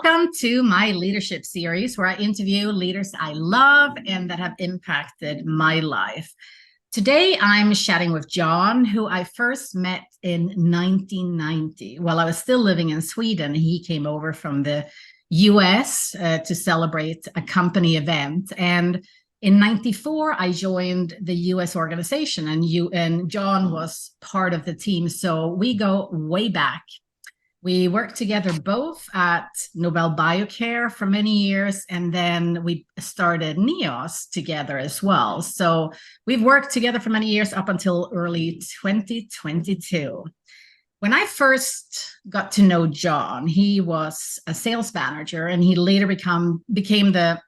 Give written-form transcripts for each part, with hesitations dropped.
Welcome to my leadership series where I interview leaders I love and that have impacted my life. Today, I'm chatting with John, who I first met in 1990 while I was still living in Sweden. He came over from the US to celebrate a company event. And in 94, I joined the US organization, and John was part of the team. So we go way back. We worked together both at Nobel Biocare for many years, and then we started NEOS together as well. So we've worked together for many years up until early 2022. When I first got to know John, he was a sales manager, and he later became the,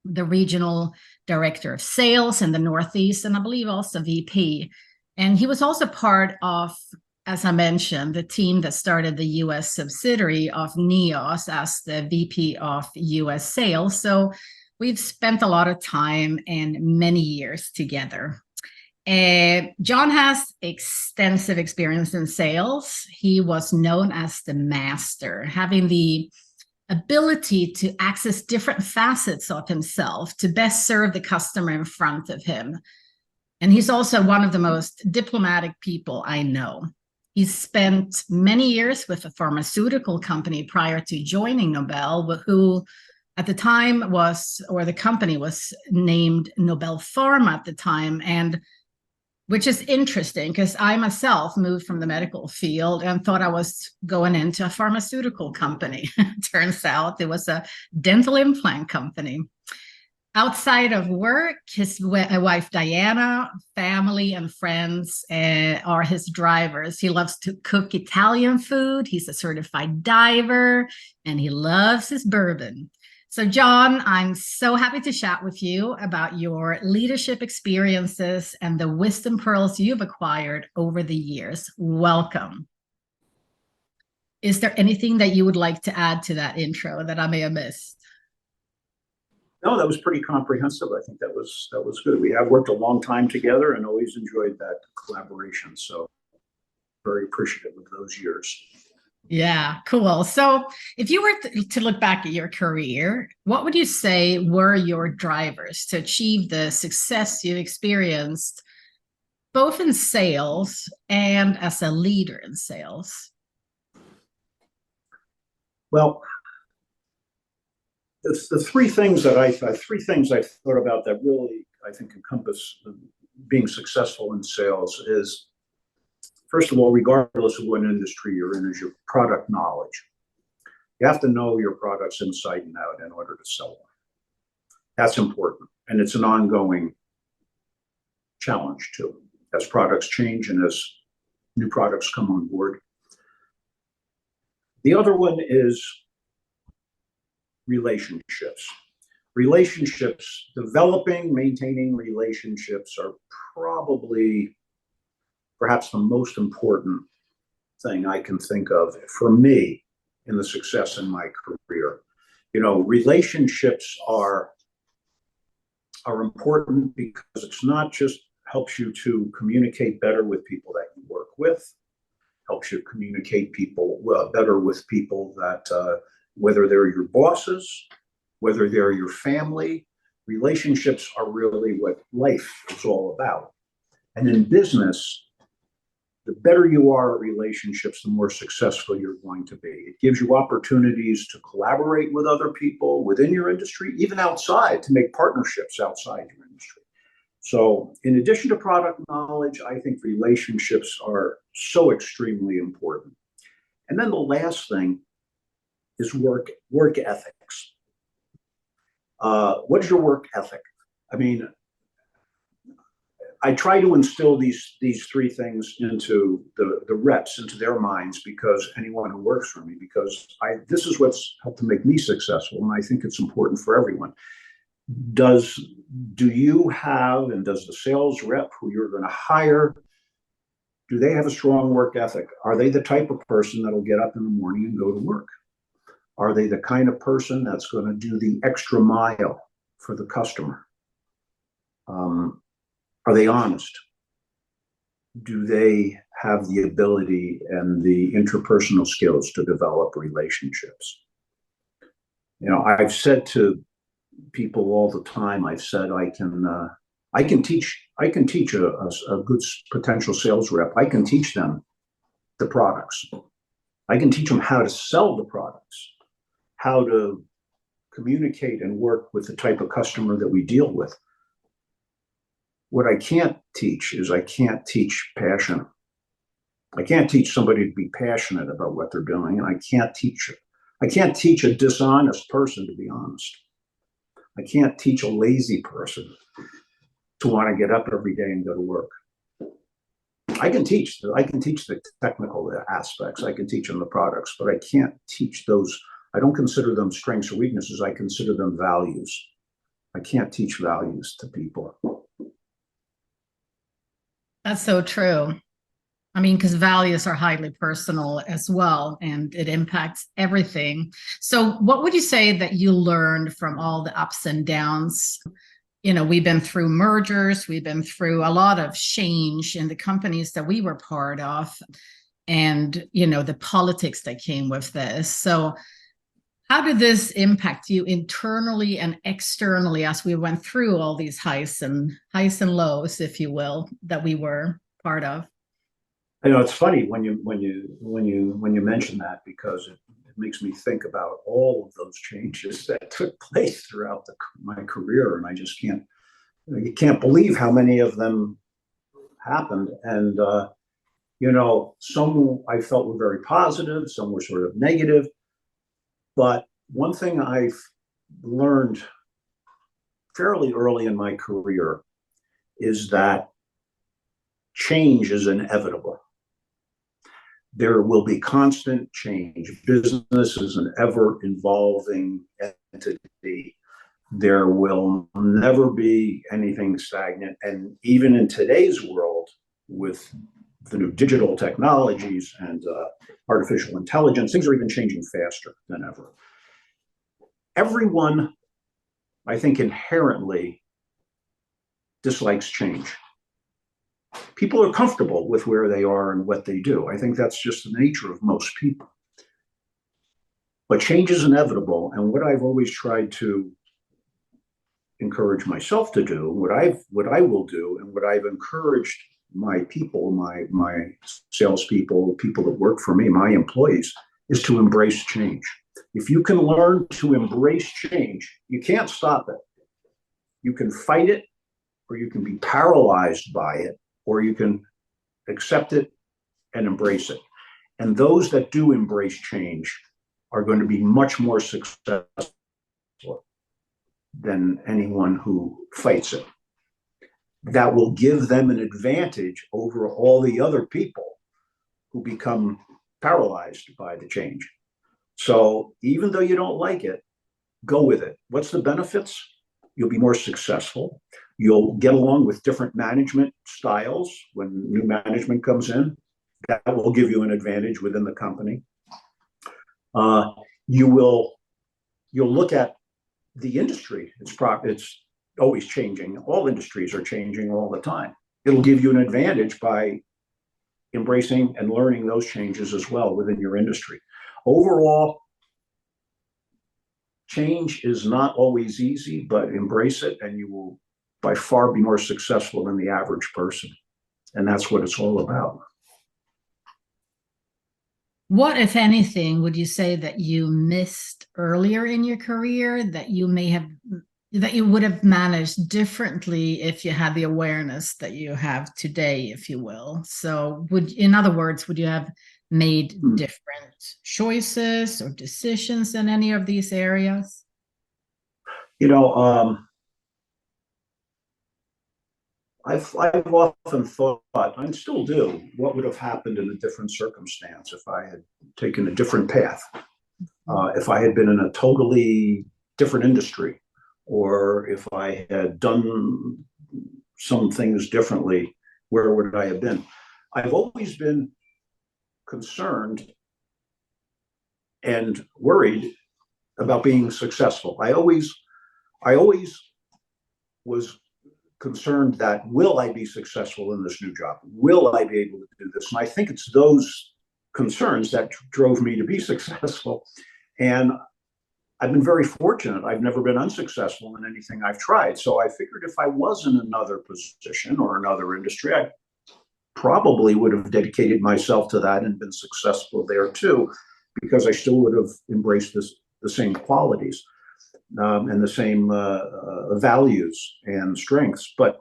the regional director of sales in the Northeast, and I believe also VP. And he was also part of, as I mentioned, the team that started the US subsidiary of NEOS as the VP of US sales. So we've spent a lot of time and many years together. John has extensive experience in sales. He was known as the master, having the ability to access different facets of himself to best serve the customer in front of him. And he's also one of the most diplomatic people I know. He spent many years with a pharmaceutical company prior to joining Nobel, who at the time was, or the company was named Nobel Pharma at the time, and which is interesting because I myself moved from the medical field and thought I was going into a pharmaceutical company. Turns out it was a dental implant company. Outside of work, his wife, Diana, family, and friends are his drivers. He loves to cook Italian food. He's a certified diver, and he loves his bourbon. So, John, I'm so happy to chat with you about your leadership experiences and the wisdom pearls you've acquired over the years. Welcome. Is there anything that you would like to add to that intro that I may have missed? No, that was pretty comprehensive. I think that was good. We have worked a long time together and always enjoyed that collaboration. So very appreciative of those years. Yeah, cool. So if you were to look back at your career, what would you say were your drivers to achieve the success you experienced, both in sales and as a leader in sales? Well, the three things I thought about that really, I think, encompass being successful in sales is, first of all, regardless of what industry you're in, is your product knowledge. You have to know your products inside and out in order to sell them. That's important. And it's an ongoing challenge, too, as products change and as new products come on board. The other one is relationships. Developing, maintaining relationships are probably perhaps the most important thing I can think of for me in the success in my career. You know, relationships are important because it's not just helps you to communicate better with people that you work with, helps you communicate better with people that whether they're your bosses, whether they're your family. Relationships are really what life is all about. And in business, the better you are at relationships, the more successful you're going to be. It gives you opportunities to collaborate with other people within your industry, even outside, to make partnerships outside your industry. So in addition to product knowledge, I think relationships are so extremely important. And then the last thing is work ethics. What is your work ethic? I mean, I try to instill these three things into the reps, into their minds, because anyone who works for me, because this is what's helped to make me successful, and I think it's important for everyone. Do you have, and does the sales rep who you're going to hire, do they have a strong work ethic? Are they the type of person that'll get up in the morning and go to work? Are they the kind of person that's going to do the extra mile for the customer? Are they honest? Do they have the ability and the interpersonal skills to develop relationships? I've said to people all the time, I've said I can teach a good potential sales rep. I can teach them the products. I can teach them how to sell the products, how to communicate and work with the type of customer that we deal with. What I can't teach is I can't teach passion. I can't teach somebody to be passionate about what they're doing, and I can't teach a dishonest person to be honest. I can't teach a lazy person to want to get up every day and go to work. I can teach the technical aspects. I can teach them the products, but I can't teach those. I don't consider them strengths or weaknesses. I consider them values. I can't teach values to people. That's so true. I mean, because values are highly personal as well, and it impacts everything. So what would you say that you learned from all the ups and downs? We've been through mergers, we've been through a lot of change in the companies that we were part of, and, the politics that came with this. So how did this impact you internally and externally as we went through all these highs and lows, if you will, that we were part of? It's funny when you mention that, because it makes me think about all of those changes that took place throughout my career, and you can't believe how many of them happened. And some I felt were very positive, some were sort of negative. But one thing I've learned fairly early in my career is that change is inevitable. There will be constant change. Business is an ever-evolving entity. There will never be anything stagnant. And even in today's world, with the new digital technologies and artificial intelligence, things are even changing faster than ever. Everyone, I think, inherently dislikes change. People are comfortable with where they are and what they do. I think that's just the nature of most people. But change is inevitable. And what I've always tried to encourage myself to do, what I will do, and what I've encouraged my people, my salespeople, people that work for me, my employees, is to embrace change. If you can learn to embrace change, you can't stop it. You can fight it, or you can be paralyzed by it, or you can accept it and embrace it. And those that do embrace change are going to be much more successful than anyone who fights it. That will give them an advantage over all the other people who become paralyzed by the change. So even though you don't like it, go with it. What's the benefits? You'll be more successful. You'll get along with different management styles when new management comes in. That will give you an advantage within the company. You'll look at the industry. It's always changing. All industries are changing all the time. It'll give you an advantage by embracing and learning those changes as well within your industry. Overall, change is not always easy, but embrace it and you will by far be more successful than the average person. And that's what it's all about. What, if anything, would you say that you missed earlier in your career that you would have managed differently if you had the awareness that you have today, if you will? So in other words, would you have made different choices or decisions in any of these areas? I've often thought, and still do, what would have happened in a different circumstance if I had taken a different path, if I had been in a totally different industry, or if I had done some things differently, where would I have been? I've always been concerned and worried about being successful. I always was concerned that, will I be successful in this new job? Will I be able to do this? And I think it's those concerns that drove me to be successful. And I've been very fortunate. I've never been unsuccessful in anything I've tried. So I figured if I was in another position or another industry, I probably would have dedicated myself to that and been successful there too, because I still would have embraced the same qualities and the same values and strengths. But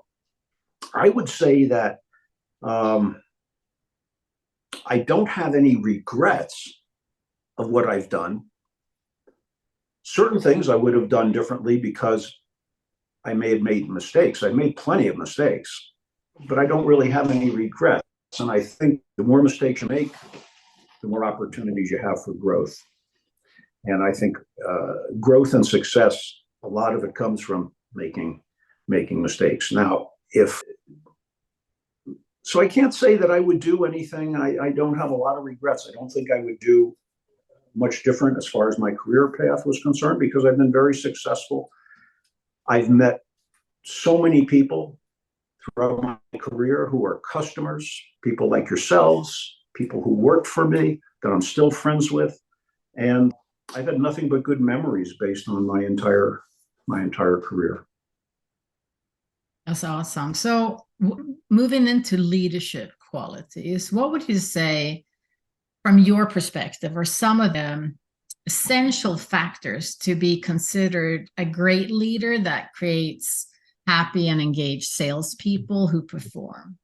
I would say that I don't have any regrets of what I've done. Certain things I would have done differently because I may have made mistakes. I made plenty of mistakes, but I don't really have any regrets. And I think the more mistakes you make, the more opportunities you have for growth. And I think growth and success, a lot of it comes from making mistakes. Now, so I can't say that I would do anything. I don't have a lot of regrets. I don't think I would do much different as far as my career path was concerned, because I've been very successful. I've met so many people throughout my career who are customers, people like yourselves, people who worked for me that I'm still friends with. And I've had nothing but good memories based on my entire career. That's awesome. So moving into leadership qualities, what would you say from your perspective are some of the essential factors to be considered a great leader that creates happy and engaged salespeople who perform?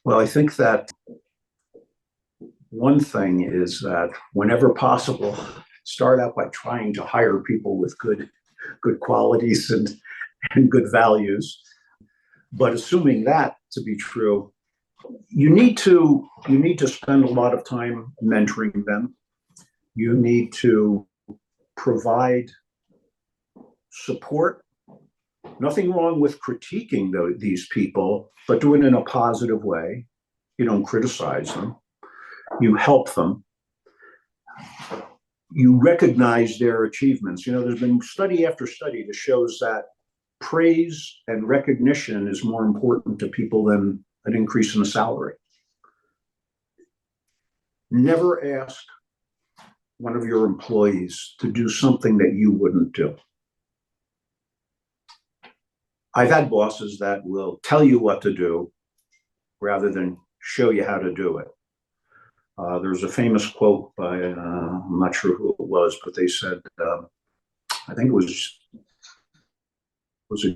Well, I think that one thing is that whenever possible, start out by trying to hire people with good qualities and good values. But assuming that to be true, you need to spend a lot of time mentoring them. You need to provide support. Nothing wrong with critiquing these people, but do it in a positive way. You don't criticize them. You help them. You recognize their achievements. There's been study after study that shows that praise and recognition is more important to people than an increase in a salary. Never ask one of your employees to do something that you wouldn't do. I've had bosses that will tell you what to do rather than show you how to do it. There's a famous quote by, I'm not sure who it was, but they said, I think it was a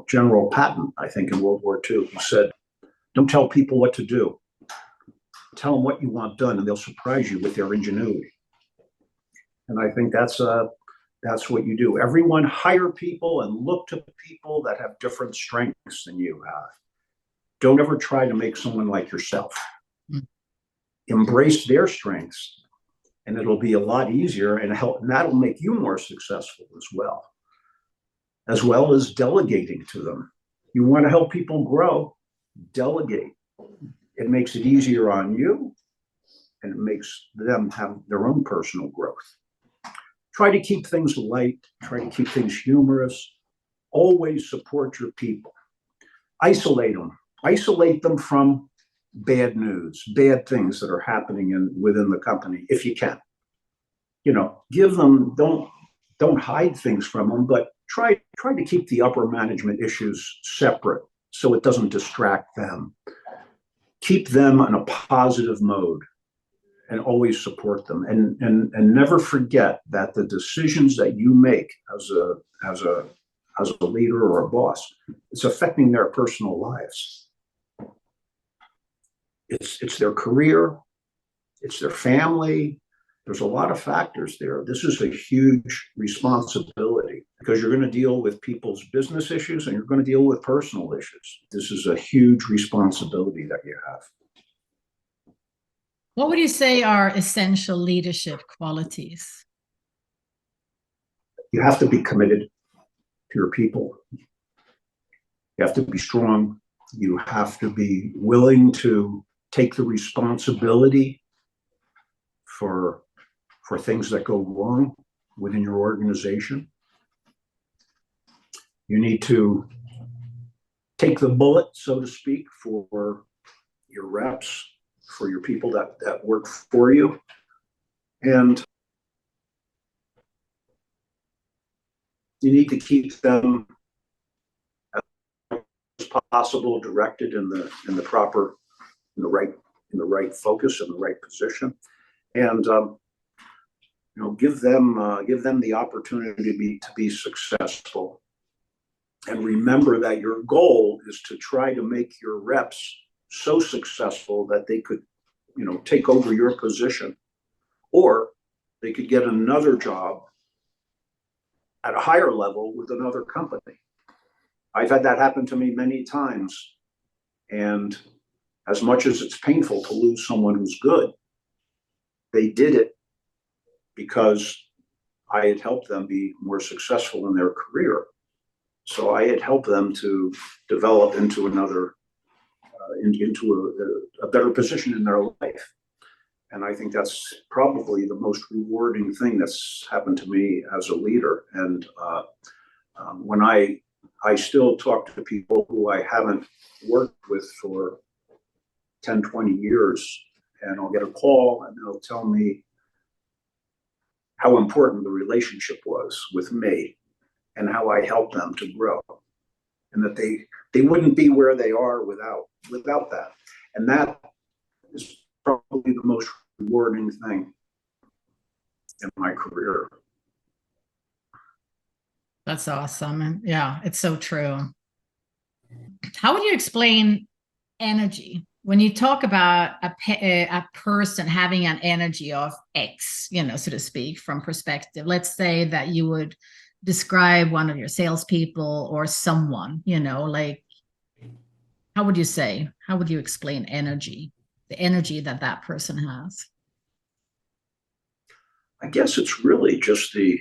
General Patton, I think in World War II. He said, don't tell people what to do. Tell them what you want done, and they'll surprise you with their ingenuity. And I think that's what you do. Everyone hire people and look to people that have different strengths than you have. Don't ever try to make someone like yourself. Embrace their strengths, and it'll be a lot easier and that'll make you more successful as well as delegating to them. You want to help people grow, delegate. It makes it easier on you, and it makes them have their own personal growth. Try to keep things light, try to keep things humorous. Always support your people. Isolate them from bad news, bad things that are happening within the company, if you can. Give them, don't hide things from them, but try to keep the upper management issues separate so it doesn't distract them. Keep them in a positive mode and always support them. And never forget that the decisions that you make as a leader or a boss, it's affecting their personal lives. It's their career, it's their family. There's a lot of factors there. This is a huge responsibility because you're going to deal with people's business issues and you're going to deal with personal issues. This is a huge responsibility that you have. What would you say are essential leadership qualities? You have to be committed to your people. You have to be strong. You have to be willing to take the responsibility for things that go wrong within your organization. You need to take the bullet, so to speak, for your reps, for your people that work for you. And You need to keep them as possible directed in the proper, in the right focus, in the right position, and give them the opportunity to be successful. And remember that your goal is to try to make your reps so successful that they could, take over your position, or they could get another job at a higher level with another company. I've had that happen to me many times. And as much as it's painful to lose someone who's good, they did it because I had helped them be more successful in their career. So I had helped them to develop into a better position in their life. And I think that's probably the most rewarding thing that's happened to me as a leader. And when I still talk to people who I haven't worked with for 10, 20 years, and I'll get a call and they'll tell me how important the relationship was with me and how I helped them to grow, and that they wouldn't be where they are without that. And that is probably the most rewarding thing in my career. That's awesome. And yeah, it's so true. How would you explain energy when you talk about a person having an energy of X, so to speak, from perspective? Let's say that you would describe one of your salespeople or someone, like, how would you explain energy, the energy that person has? I guess it's really just the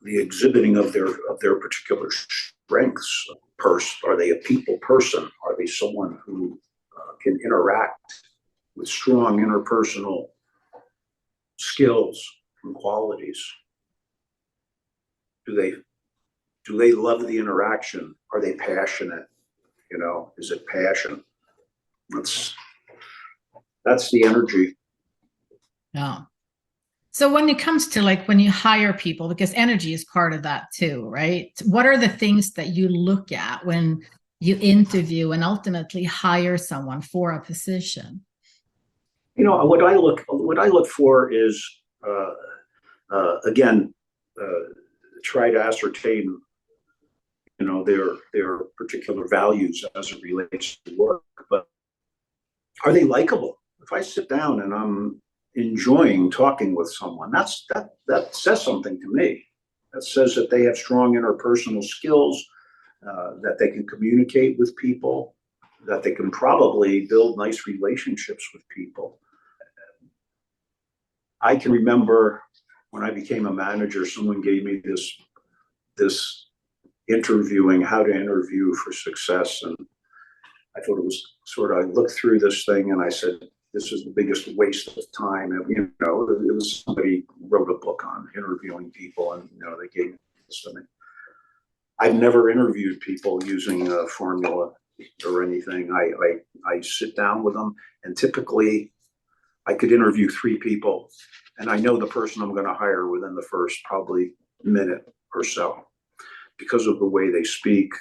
exhibiting of their particular strengths. Are they a people person? Are they someone who can interact with strong interpersonal skills and qualities? Do they love the interaction? Are they passionate? Is it passion? That's the energy. Yeah. So when it comes to when you hire people, because energy is part of that too, right? What are the things that you look at when you interview and ultimately hire someone for a position? What I look for is again, try to ascertain their particular values as it relates to work. But are they likable? If I sit down and I'm enjoying talking with someone, that says something to me. That says that they have strong interpersonal skills, that they can communicate with people, that they can probably build nice relationships with people. I can remember when I became a manager, someone gave me this interviewing, how to interview for success. And I thought it was I looked through this thing and I said, this is the biggest waste of time. It was somebody wrote a book on interviewing people, and they gave this to me. I've never interviewed people using a formula or anything. I sit down with them, and typically I could interview 3 people, and I know the person I'm going to hire within the first probably minute or so, because of the way they speak,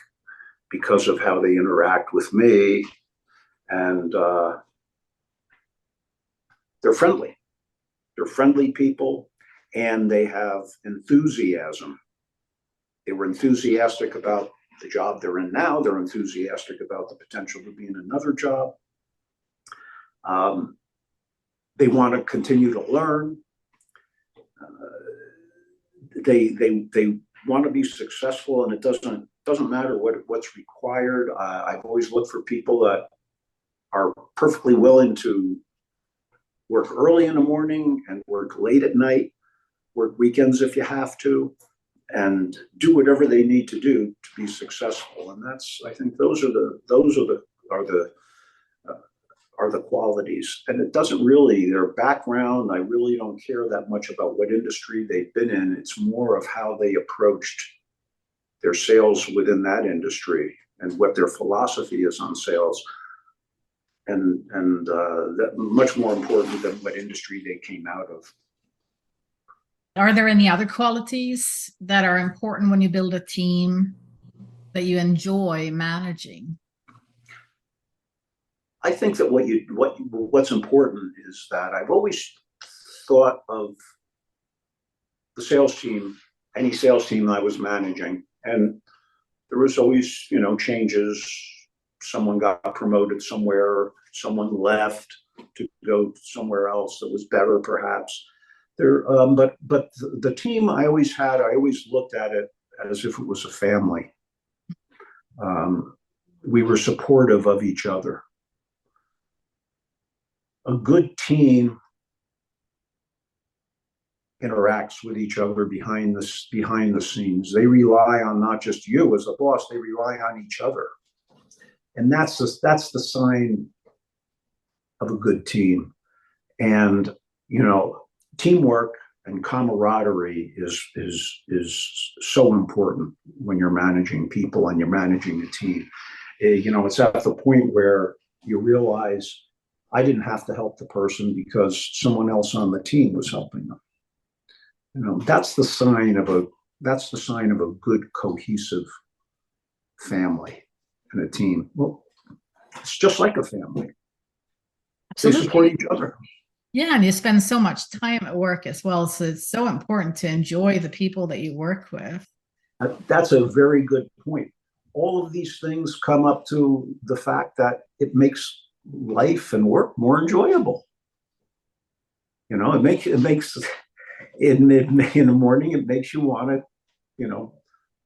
because of how they interact with me, and they're friendly. They're friendly people, and they have enthusiasm. They were enthusiastic about the job they're in now. They're enthusiastic about the potential to be in another job. They want to continue to learn. They want to be successful, and it doesn't matter what's required. I've always looked for people that are perfectly willing to work early in the morning and work late at night, work weekends if you have to, and do whatever they need to do to be successful. And I think those are the qualities. And it doesn't really, their background, I really don't care that much about what industry they've been in. It's more of how they approached their sales within that industry and what their philosophy is on sales. that much more important than what industry they came out of. Are there any other qualities that are important when you build a team that you enjoy managing? I think that what's important is that I've always thought of the sales team, any sales team I was managing, and there was always, changes. Someone got promoted somewhere, someone left to go somewhere else that was better, perhaps. But the team I always looked at it as if it was a family. We were supportive of each other. A good team interacts with each other behind the scenes. They rely on not just you as a boss, they rely on each other. And that's the sign of a good team. And, teamwork and camaraderie is so important when you're managing people and you're managing a team. It's at the point where you realize I didn't have to help the person because someone else on the team was helping them. That's the sign of a good cohesive family and a team. Well, it's just like a family. Absolutely. They support each other. Yeah, and you spend so much time at work as well, so it's so important to enjoy the people that you work with. That's a very good point. All of these things come up to the fact that it makes life and work more enjoyable. It makes in the morning, it makes you want to,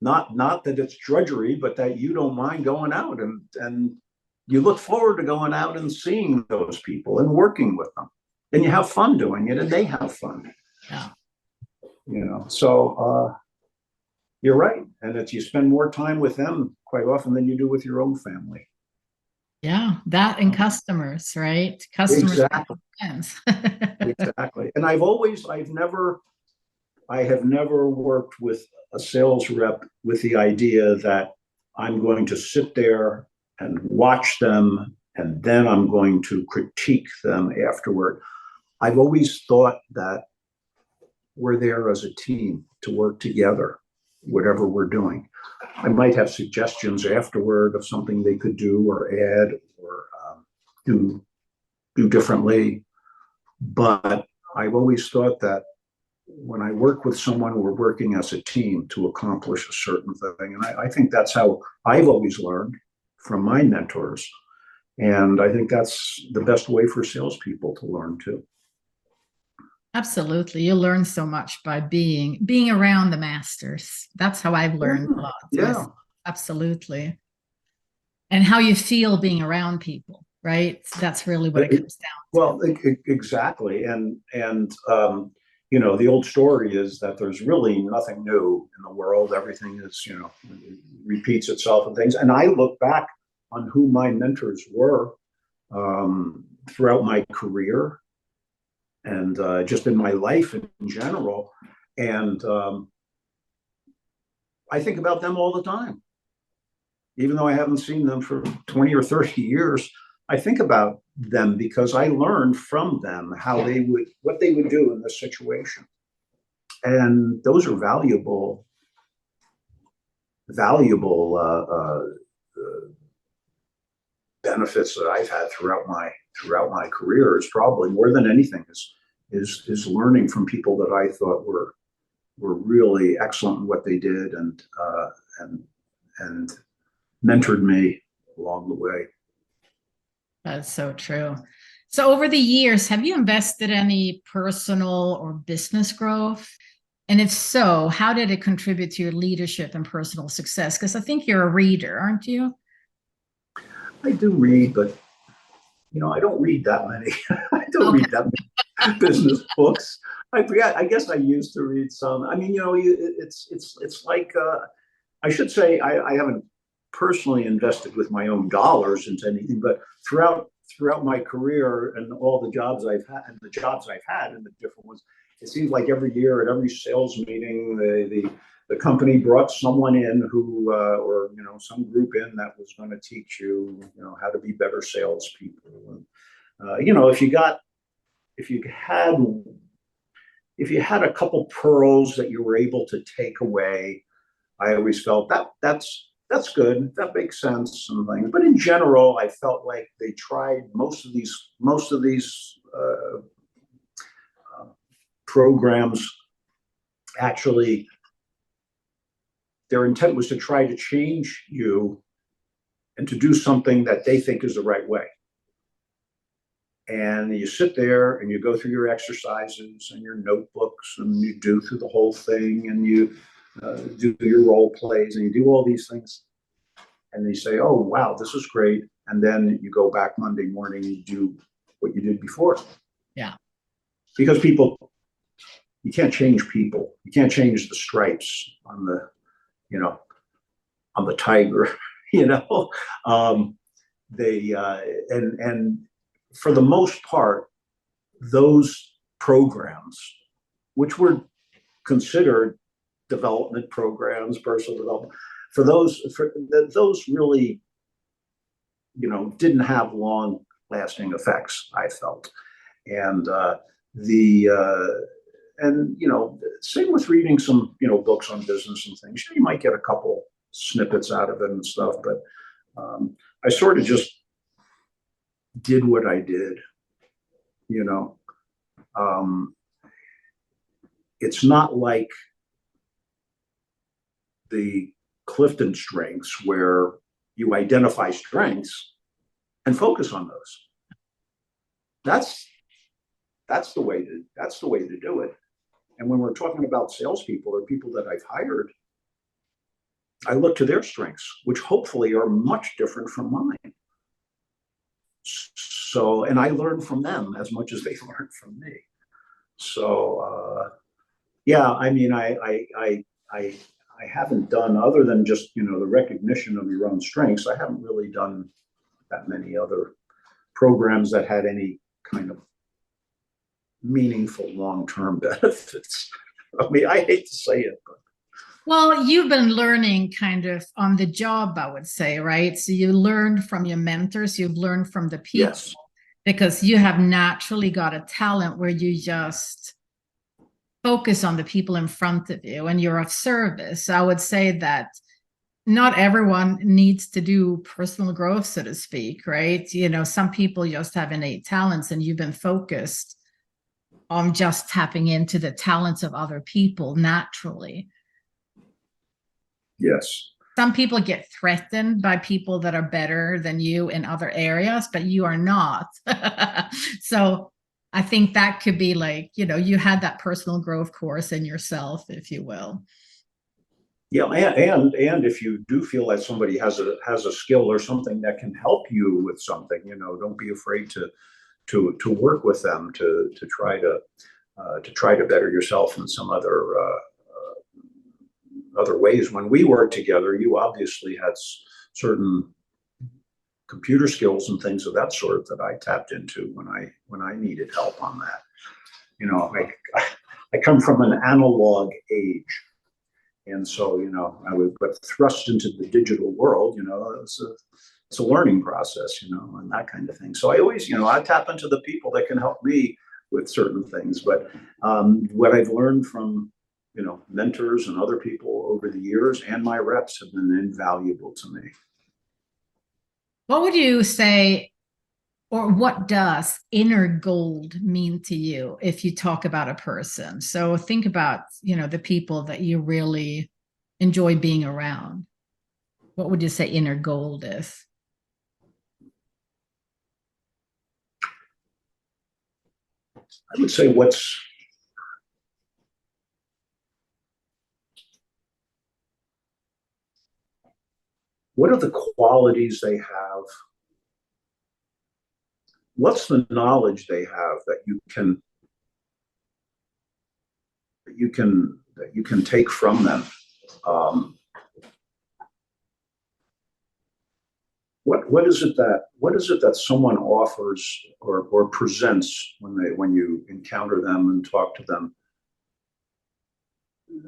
not that it's drudgery, but that you don't mind going out and you look forward to going out and seeing those people and working with them. And you have fun doing it, and they have fun. Yeah. So you're right. And that you spend more time with them quite often than you do with your own family. Yeah, that and customers, right? Customers. Exactly. Exactly. And I have never worked with a sales rep with the idea that I'm going to sit there and watch them and then I'm going to critique them afterward. I've always thought that we're there as a team to work together, whatever we're doing. I might have suggestions afterward of something they could do or add or do differently. But I've always thought that when I work with someone, we're working as a team to accomplish a certain thing. And I think that's how I've always learned from my mentors. And I think that's the best way for salespeople to learn too. Absolutely. You learn so much by being around the masters. That's how I've learned a lot. Yeah. Absolutely. And how you feel being around people, right? That's really what it comes down to. Well, exactly. And the old story is that there's really nothing new in the world. Everything is, repeats itself and things. And I look back on who my mentors were throughout my career and just in my life in general. And I think about them all the time. Even though I haven't seen them for 20 or 30 years, I think about them because I learned from them what they would do in this situation. And those are valuable benefits that I've had throughout my career. Is probably more than anything is learning from people that I thought were really excellent in what they did and mentored me along the way. That's so true. So over the years, have you invested any personal or business growth? And if so, how did it contribute to your leadership and personal success? Because I think you're a reader, aren't you? I do read, but I don't read that many. I don't read that many business books. I forget. I guess I used to read some. I mean, it's like I should say I haven't personally invested with my own dollars into anything, but throughout my career and all the jobs I've had and the different ones, it seems like every year at every sales meeting, the company brought someone in who, or some group in that was going to teach you, how to be better salespeople. You know, if you had if you had a couple pearls that you were able to take away, I always felt that's good. That makes sense and things. But in general, I felt like they tried most of these programs actually their intent was to try to change you and to do something that they think is the right way. And you sit there and you go through your exercises and your notebooks and you do through the whole thing and you do your role plays and you do all these things. And they say, oh, wow, this is great. And then you go back Monday morning and you do what you did before. Yeah. Because you can't change people. You can't change the stripes on the, you know, on the tiger, you know. They and for the most part, those programs, which were considered development programs, personal development, for those really, you know, didn't have long lasting effects, I felt. And and you know, same with reading some, you know, books on business and things. You might get a couple snippets out of it and stuff, but I sort of just did what I did, you know. It's not like the Clifton strengths where you identify strengths and focus on those. That's the way to do it. And when we're talking about salespeople or people that I've hired, I look to their strengths, which hopefully are much different from mine. So, and I learn from them as much as they learn from me. So, yeah, I mean, I haven't done, other than just, you know, the recognition of your own strengths, I haven't really done that many other programs that had any kind of meaningful long-term benefits. I mean, I hate to say it, but. Well, you've been learning kind of on the job, I would say, right? So you learned from your mentors, you've learned from the people, Yes, because you have naturally got a talent where you just focus on the people in front of you and you're of service. I would say that not everyone needs to do personal growth, so to speak, right? You know, some people just have innate talents and you've been focused on just tapping into the talents of other people naturally. yes. Some people get threatened by people that are better than you in other areas, but you are not. So I think that could be like, you know, you had that personal growth course in yourself, if you will. Yeah, and if you do feel that somebody has a skill or something that can help you with something, you know, don't be afraid to work with them to try to better yourself in some other ways. When we worked together, you obviously had certain computer skills and things of that sort that I tapped into when I needed help on that. You know, I come from an analog age, and so, you know, I was but thrust into the digital world. You know, it's a learning process, you know, and that kind of thing. So I always, you know, I tap into the people that can help me with certain things. But what I've learned from, you know, mentors and other people over the years and my reps have been invaluable to me. What would you say, or what does inner gold mean to you if you talk about a person? So think about, you know, the people that you really enjoy being around. What would you say inner gold is? I would say what are the qualities they have? What's the knowledge they have that you can take from them? What is it that someone offers or presents when you encounter them and talk to them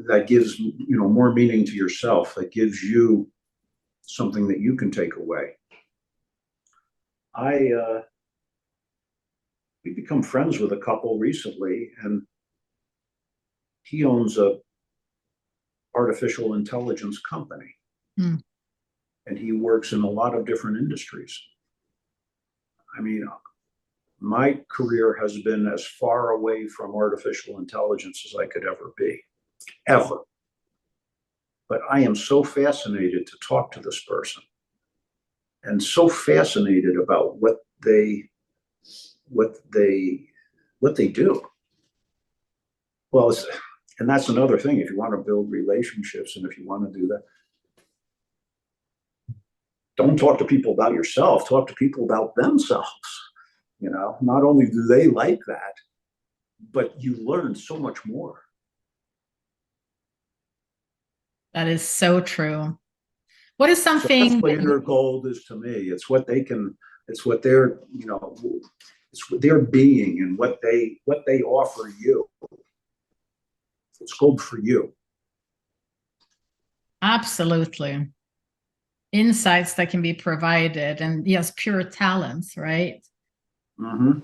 that gives, you know, more meaning to yourself, that gives you something that you can take away? I become friends with a couple recently, and he owns a artificial intelligence company. Hmm. And he works in a lot of different industries. I mean, my career has been as far away from artificial intelligence as I could ever be, ever. But I am so fascinated to talk to this person and so fascinated about what they do. Well, and that's another thing. If you want to build relationships and if you want to do that, don't talk to people about yourself, talk to people about themselves. You know, not only do they like that, but you learn so much more. That is so true. What is So that's something what that inner gold is to me. It's what they can, it's what they're, you know, it's what their being and what they offer you. It's gold for you. absolutely insights that can be provided, and yes, pure talents, right? Mm-hmm.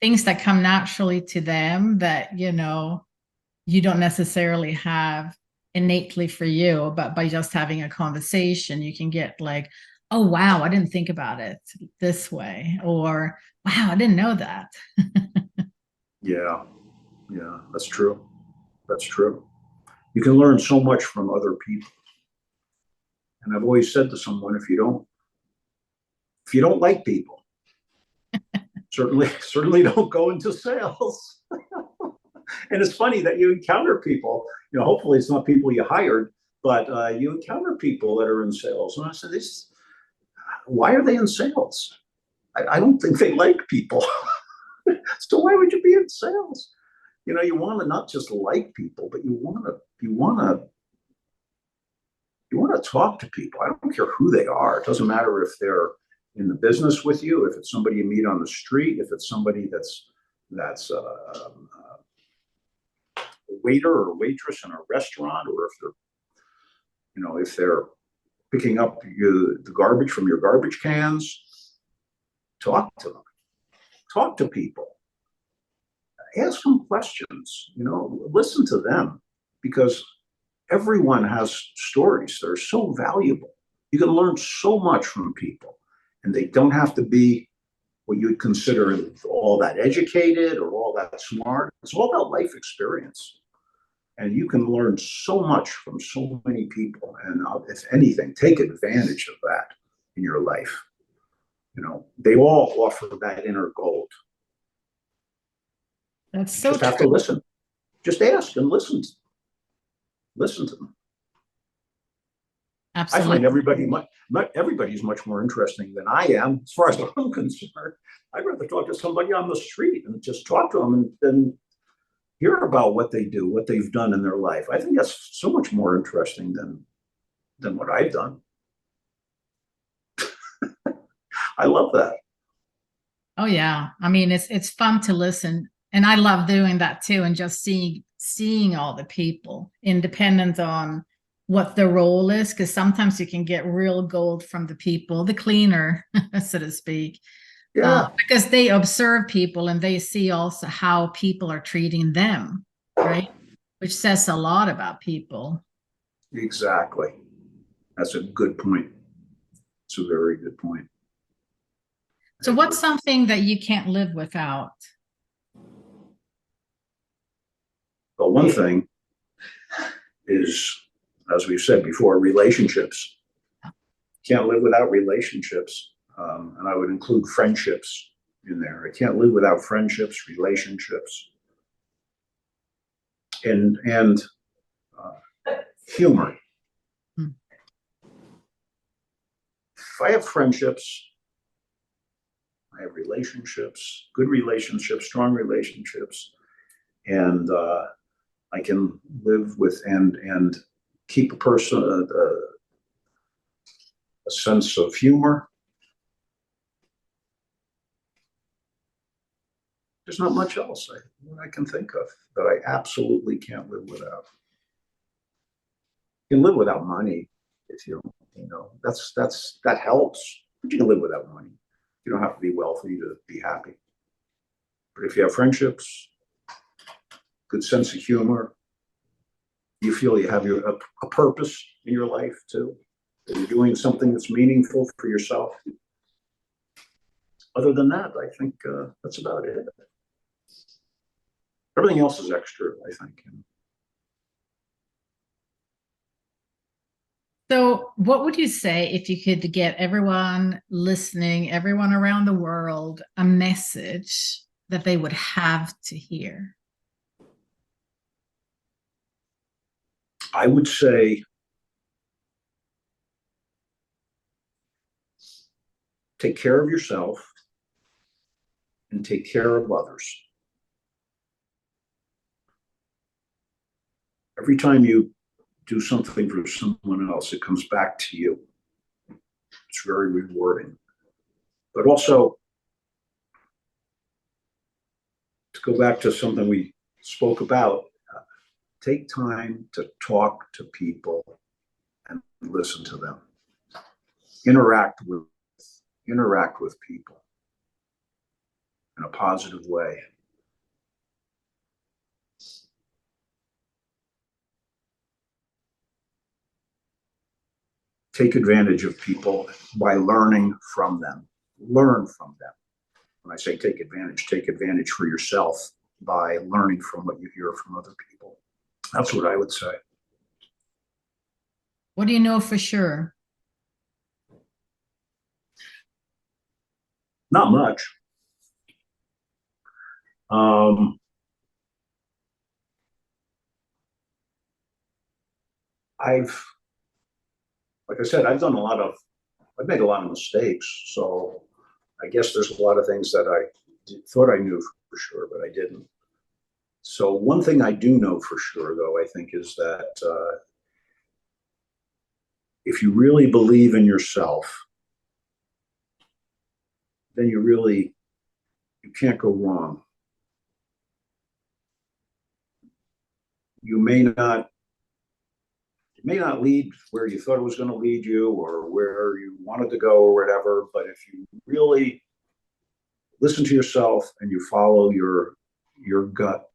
Things that come naturally to them that, you don't necessarily have innately for you, but by just having a conversation, you can get like, oh, wow, I didn't think about it this way, or wow, I didn't know that. Yeah, yeah, that's true. That's true. You can learn so much from other people. And I've always said to someone, if you don't like people, certainly don't go into sales. And it's funny that you encounter people, you know, hopefully it's not people you hired, but you encounter people that are in sales. And I said, why are they in sales? I don't think they like people. So why would you be in sales? You know, you want to not just like people, but you want to talk to people. I don't care who they are. It doesn't matter if they're in the business with you, if it's somebody you meet on the street, if it's somebody that's a waiter or waitress in a restaurant, or if they're picking up the garbage from your garbage cans. Talk to them. Talk to people. Ask them questions. Listen to them, because everyone has stories that are so valuable. You can learn so much from people, and they don't have to be what you would consider all that educated or all that smart. It's all about life experience. And you can learn so much from so many people. And if anything, take advantage of that in your life. They all offer that inner gold. That's You so just have to true. listen. Just ask and listen. Listen to them. I find Absolutely. everybody's much more interesting than I am, as far as I'm concerned. I'd rather talk to somebody on the street and just talk to them and hear about what they do, what they've done in their life. I think that's so much more interesting than what I've done. I love that. Oh yeah. I mean, it's fun to listen. And I love doing that too, and just seeing all the people, independent on what the role is, because sometimes you can get real gold from the people, the cleaner, so to speak, Yeah, because they observe people and they see also how people are treating them, right? Which says a lot about people. exactly. That's a good point. It's a very good point. I So, what's agree. something that you can't live without? But one thing is, as we've said before, relationships. Can't live without relationships. And I would include friendships in there. I can't live without friendships, relationships, and humor. Hmm. If I have friendships, I have relationships, good relationships, strong relationships, and I can live with and keep a person a sense of humor. There's not much else I can think of that I absolutely can't live without. You can live without money if that helps, but you can live without money. You don't have to be wealthy to be happy. But if you have friendships, good sense of humor, you feel you have a purpose in your life too, that you're doing something that's meaningful for yourself. Other than that, I think that's about it. Everything else is extra, I think. So, what would you say if you could get everyone listening, everyone around the world, a message that they would have to hear? I would say take care of yourself and take care of others. Every time you do something for someone else, it comes back to you. It's very rewarding. But also, to go back to something we spoke about, take time to talk to people and listen to them. Interact with people in a positive way. Take advantage of people by learning from them. Learn from them. When I say take advantage for yourself by learning from what you hear from other people. That's what I would say. What do you know for sure? Not much. Like I said, I've made a lot of mistakes. So I guess there's a lot of things that I thought I knew for sure, but I didn't. So one thing I do know for sure, though, I think is that if you really believe in yourself, then you can't go wrong. It may not lead where you thought it was going to lead you or where you wanted to go or whatever, but if you really listen to yourself and you follow your gut,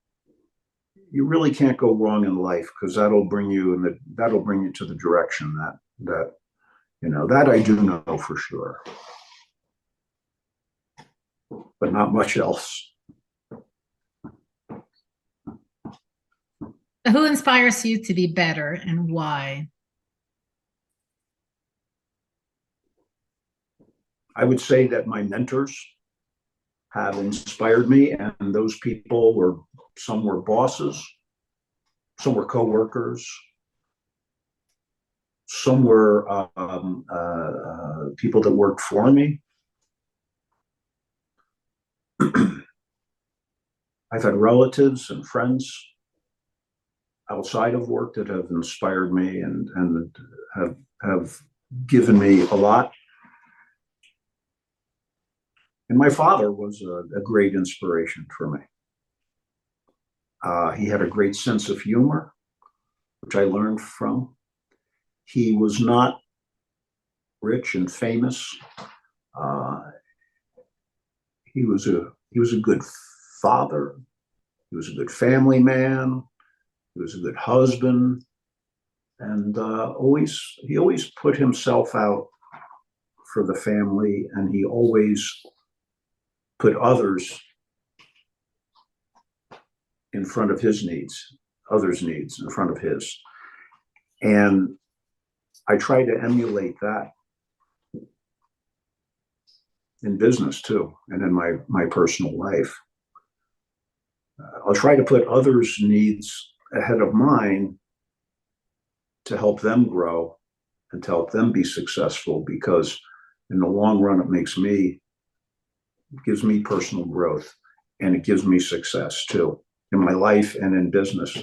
you really can't go wrong in life, because that'll bring you to the direction that I do know for sure, but not much else. Who inspires you to be better and why? I would say that my mentors have inspired me, and those people some were bosses, some were coworkers, some were people that worked for me. I've had relatives and friends outside of work that have inspired me and have given me a lot. And my father was a great inspiration for me. He had a great sense of humor, which I learned from. He was not rich and famous. He was a good father. He was a good family man. He was a good husband, and he always put himself out for the family, and he always put others in front of his needs, others' needs in front of his. And I try to emulate that in business too, and in my personal life. I'll try to put others' needs ahead of mine to help them grow and to help them be successful, because in the long run, it gives me personal growth, and it gives me success too in my life and in business.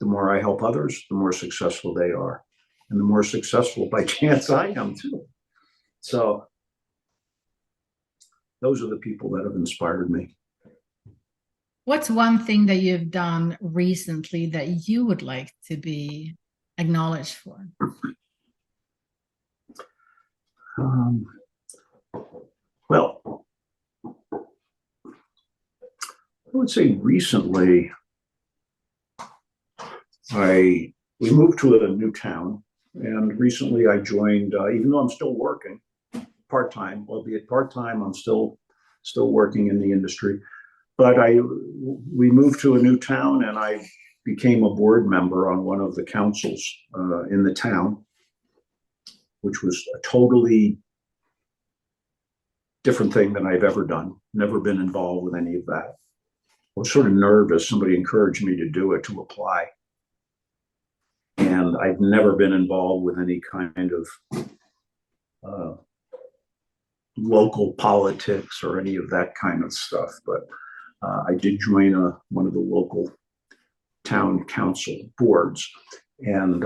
The more I help others, the more successful they are, and the more successful by chance I am too. So those are the people that have inspired me. What's one thing that you've done recently that you would like to be acknowledged for? Well, would say recently, we moved to a new town, and recently I joined. Even though I'm still working part time, albeit part time, I'm still working in the industry. But we moved to a new town, and I became a board member on one of the councils in the town, which was a totally different thing than I've ever done. Never been involved with any of that. I was sort of nervous. Somebody encouraged me to do it, to apply. And I've never been involved with any kind of local politics or any of that kind of stuff. But I did join one of the local town council boards. And,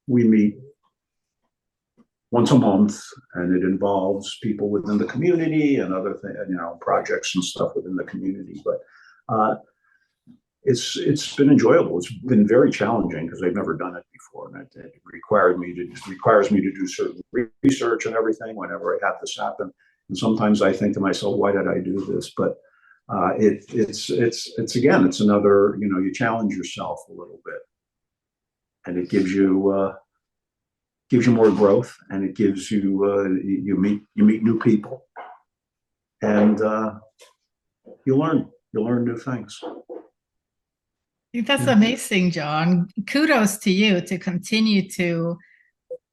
we meet once a month, and it involves people within the community and other things, projects and stuff within the community. But it's been enjoyable. It's been very challenging because I've never done it before, and it requires me to do certain research and everything whenever I have this happen. And sometimes I think to myself, why did I do this? But it's again, it's another, you challenge yourself a little bit, and it gives you more growth, and it gives you you meet new people, and you learn new things. That's amazing, John. Kudos to you to continue to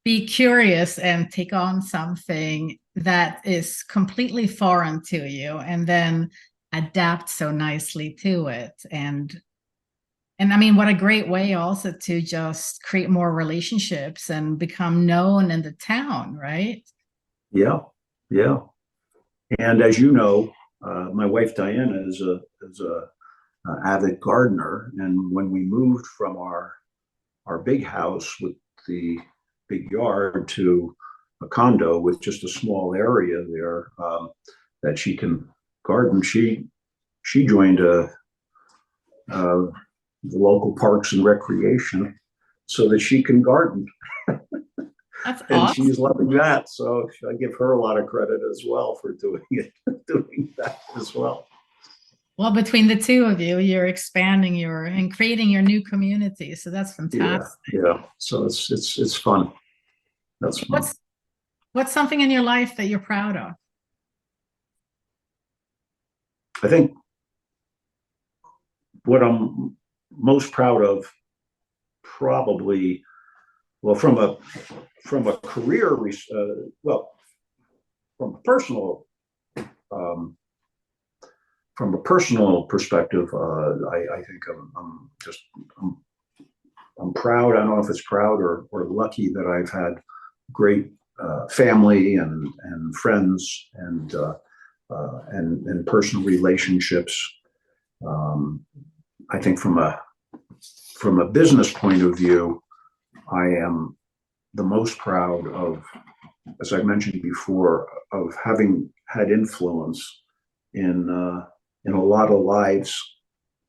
be curious and take on something that is completely foreign to you, and then adapt so nicely to it. And I mean, what a great way also to just create more relationships and become known in the town, right? Yeah, yeah. And as you know, my wife Diana is a avid gardener, and when we moved from our big house with the big yard to a condo with just a small area there that she can garden, she joined the local parks and recreation so that she can garden. That's And awesome. she's loving that. So I give her a lot of credit as well for doing that as well. Well, between the two of you, you're expanding and creating your new community. So that's fantastic. Yeah. So it's fun. That's fun. What's something in your life that you're proud of? I think what I'm most proud of, probably, well, from a career, well, from a personal um, perspective, I think I'm proud. I don't know if it's proud or lucky that I've had great family and friends and personal relationships. I think from a business point of view, I am the most proud of, as I mentioned before, of having had influence in a lot of lives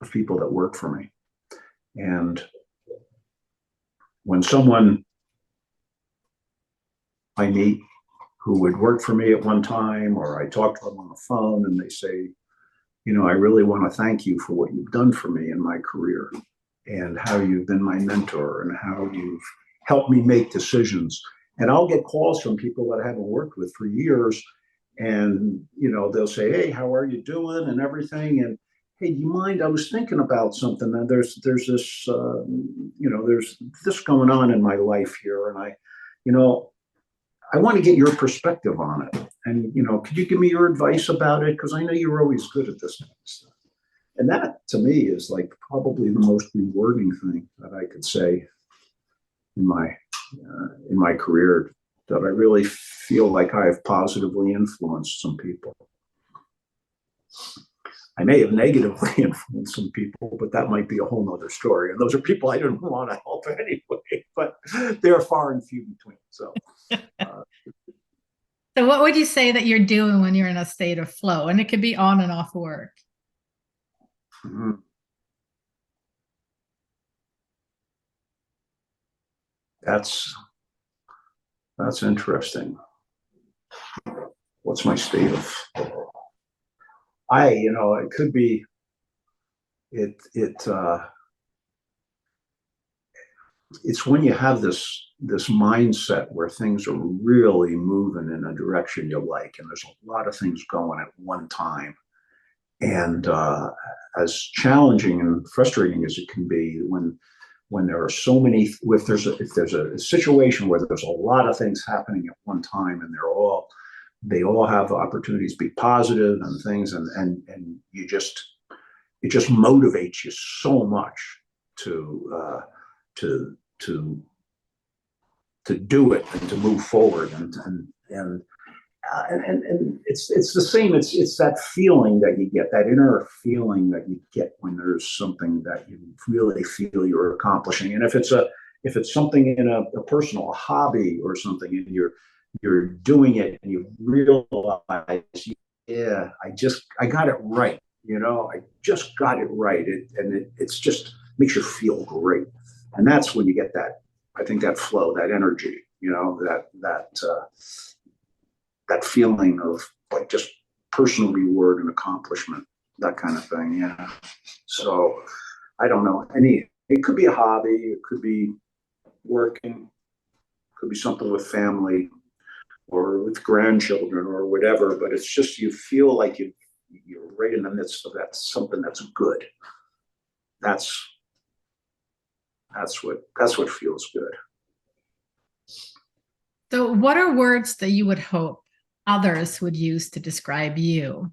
of people that work for me. And when someone I meet who would work for me at one time, or I talk to them on the phone and they say, I really want to thank you for what you've done for me in my career, and how you've been my mentor, and how you've helped me make decisions. And I'll get calls from people that I haven't worked with for years, and they'll say, "Hey, how are you doing?" and everything. And, "Hey, do you mind? I was thinking about something. And there's this there's this going on in my life here, and I want to get your perspective on it. And could you give me your advice about it? Because I know you're always good at this kind of stuff." And that, to me, is like probably the most rewarding thing that I could say in my career, that I really feel like I have positively influenced some people. I may have negatively influenced some people, but that might be a whole nother story. And those are people I didn't want to help anyway, but they're far and few between. So, so what would you say that you're doing when you're in a state of flow? And it could be on and off work. Mm-hmm. That's interesting. What's my state of? it could be, it's when you have this mindset where things are really moving in a direction you like, and there's a lot of things going at one time. And as challenging and frustrating as it can be, when there are so many, if there's a situation where there's a lot of things happening at one time, and they all have opportunities to be positive and things, and it just motivates you so much to to to to do it and to move forward, and it's the same. It's that feeling that you get, that inner feeling that you get when there's something that you really feel you're accomplishing. And if it's something in a personal hobby or something, and you're doing it and you realize, yeah, I got it right. I just got it right. It's just makes you feel great. And that's when you get that, I think, that flow, that energy, that feeling of like just personal reward and accomplishment, that kind of thing. Yeah. So I don't know. It could be a hobby, it could be working, could be something with family or with grandchildren or whatever, but it's just, you feel like you're right in the midst of that, something that's good. That's what feels good. So, what are words that you would hope others would use to describe you?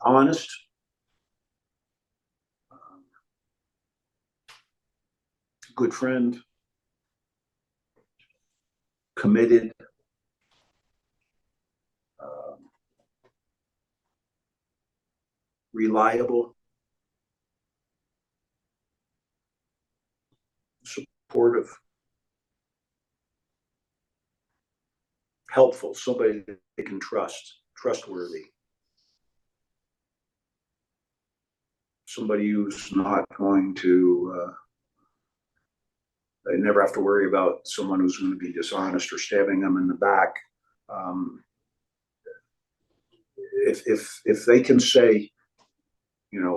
Honest, good friend, committed, reliable, supportive, helpful, somebody that they can trust, trustworthy, somebody who's not going to, they never have to worry about someone who's going to be dishonest or stabbing them in the back. If they can say,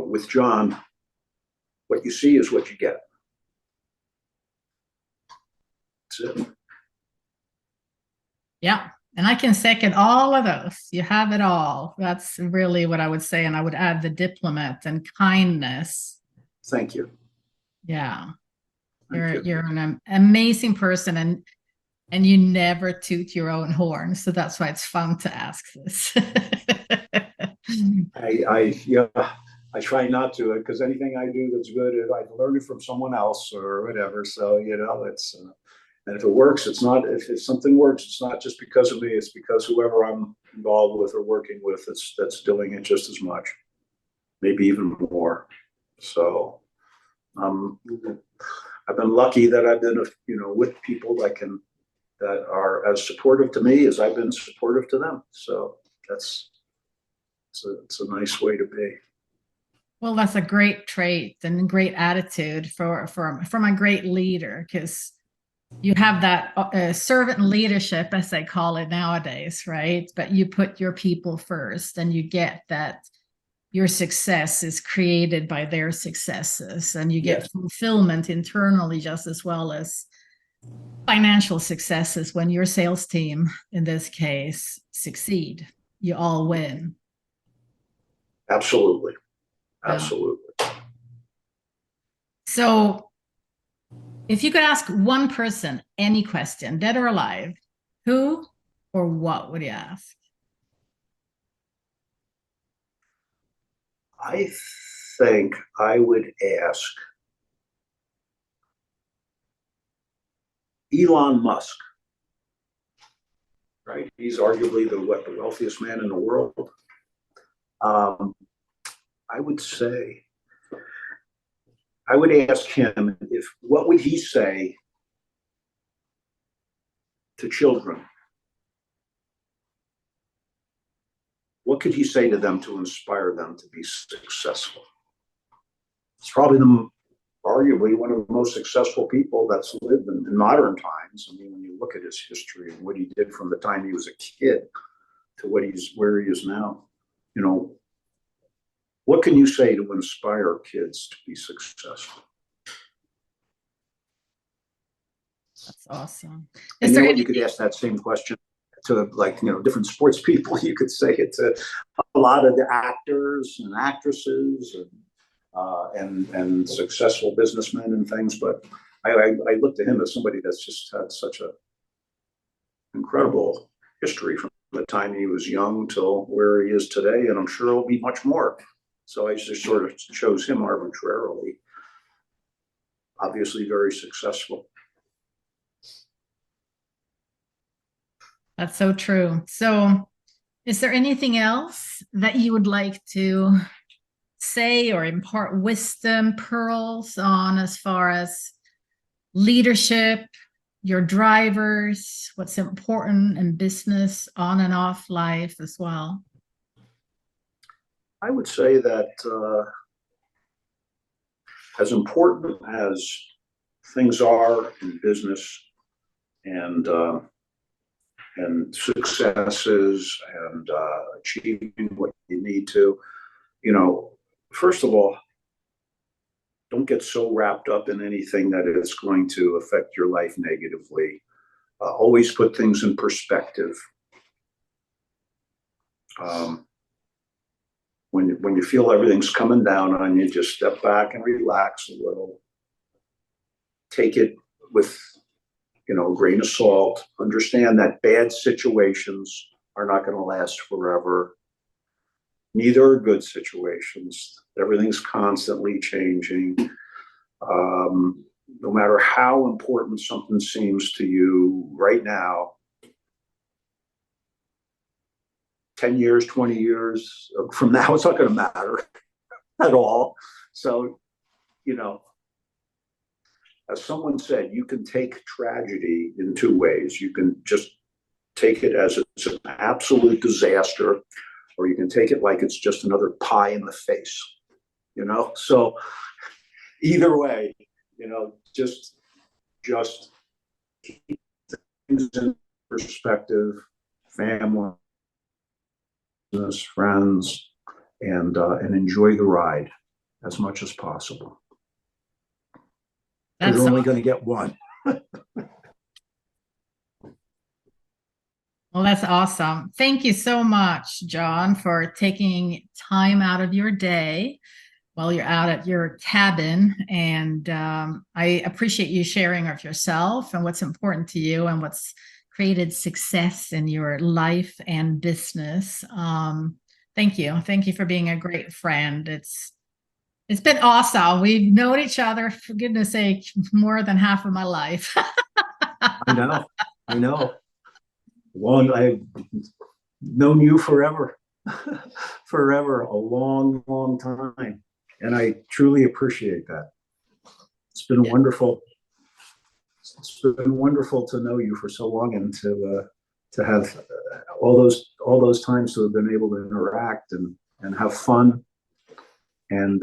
with John, what you see is what you get. That's it. Yeah. And I can second all of those. You have it all. That's really what I would say. And I would add the diplomat and kindness. Thank you. Yeah. Thank You're an amazing person, and you never toot your own horn. So that's why it's fun to ask this. I try not to, because anything I do that's good, I've learned it from someone else or whatever. So it's and if it works, it's not. If something works, it's not just because of me. It's because whoever I'm involved with or working with, that's doing it just as much, maybe even more. So I've been lucky that I've been with people that are as supportive to me as I've been supportive to them. So it's a nice way to be. Well, that's a great trait and great attitude from a great leader, because you have that servant leadership, as they call it nowadays, right? But you put your people first, and you get that your success is created by their successes, and you get fulfillment internally just as well as financial successes when your sales team, in this case, succeed. You all win. Absolutely. Absolutely. So if you could ask one person any question, dead or alive, who or what would you ask? I think I would ask Elon Musk. Right? He's arguably the wealthiest man in the world. I would say, I would ask him what would he say to children? What could he say to them to inspire them to be successful? It's probably arguably one of the most successful people that's lived in modern times. I mean, when you look at his history and what he did from the time he was a kid to where he is now. You know, what can you say to inspire kids to be successful? That's awesome. And you know what, you could ask that same question to, like, you know, different sports people. You could say it to a lot of the actors and actresses and successful businessmen and things. But I look to him as somebody that's just had such a incredible history from the time he was young till where he is today, and I'm sure it'll be much more. So I just sort of chose him arbitrarily. Obviously very successful. That's so true. So is there anything else that you would like to say or impart wisdom pearls on as far as leadership, your drivers, what's important in business, on and off life as well? I would say that as important as things are in business and successes and achieving what you need to, you know, first of all, don't get so wrapped up in anything that it's going to affect your life negatively. Always put things in perspective. When you feel everything's coming down on you, just step back and relax a little. Take it with, you know, a grain of salt. Understand that bad situations are not going to last forever. Neither are good situations. Everything's constantly changing. No matter how important something seems to you right now, 10 years, 20 years from now, it's not going to matter at all. So, you know, as someone said, you can take tragedy in two ways. You can just take it as it's an absolute disaster, or you can take it like it's just another pie in the face, you know? So either way, you know, just keep things in perspective, family, business, friends, and enjoy the ride as much as possible. You're only going to get one. Well, that's awesome. Thank you so much, John, for taking time out of your day while you're out at your cabin. And I appreciate you sharing of yourself and what's important to you and what's created success in your life and business. Thank you. Thank you for being a great friend. It's been awesome. We've known each other, for goodness sake, more than half of my life. I know. I've known you forever, a long, long time. And I truly appreciate that. It's been wonderful. It's been wonderful to know you for so long and to have all those times to have been able to interact and have fun and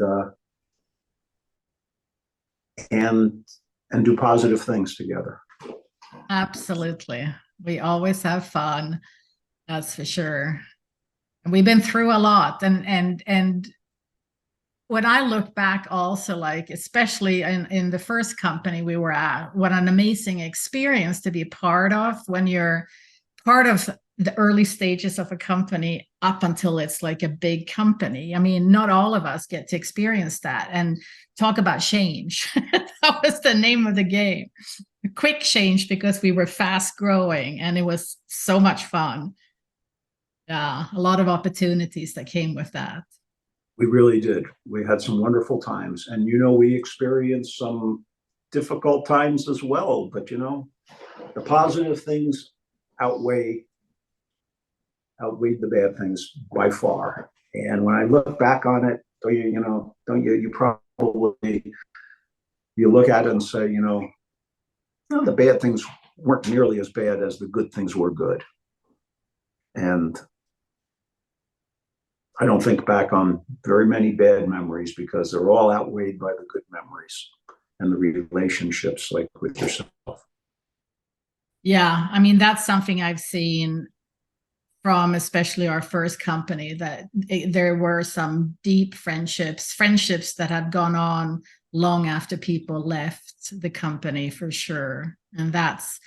do positive things together. Absolutely. We always have fun. That's for sure. And we've been through a lot. And when I look back also, like, especially in the first company we were at, what an amazing experience to be part of when you're part of the early stages of a company up until it's like a big company. I mean, not all of us get to experience that. And talk about change. That was the name of the game. A quick change because we were fast growing and it was so much fun. Yeah, a lot of opportunities that came with that. We really did. We had some wonderful times. And, you know, we experienced some difficult times as well. But, you know, the positive things outweighed the bad things by far. And when I look back on it, you probably look at it and say, you know, the bad things weren't nearly as bad as the good things were good. And I don't think back on very many bad memories because they're all outweighed by the good memories and the relationships, like with yourself. Yeah, I mean, that's something I've seen from especially our first company, that there were some deep friendships that had gone on long after people left the company, for sure. And that's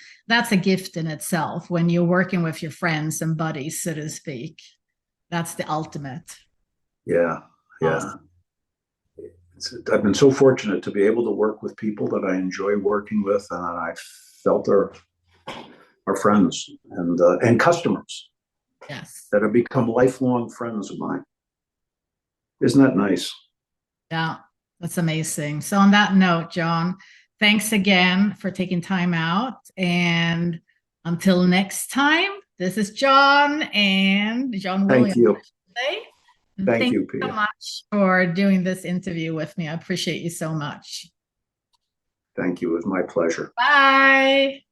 a gift in itself when you're working with your friends and buddies, so to speak. That's the ultimate. Yeah, yeah. Awesome. I've been so fortunate to be able to work with people that I enjoy working with, and I felt are friends and customers Yes. that have become lifelong friends of mine. Isn't that nice? Yeah, that's amazing. So on that note, John, thanks again for taking time out. And until next time, this is John and John Thank Williams, I you. should say. And Thank thank you, you so Pia. much for doing this interview with me. I appreciate you so much. Thank you. It was my pleasure. Bye.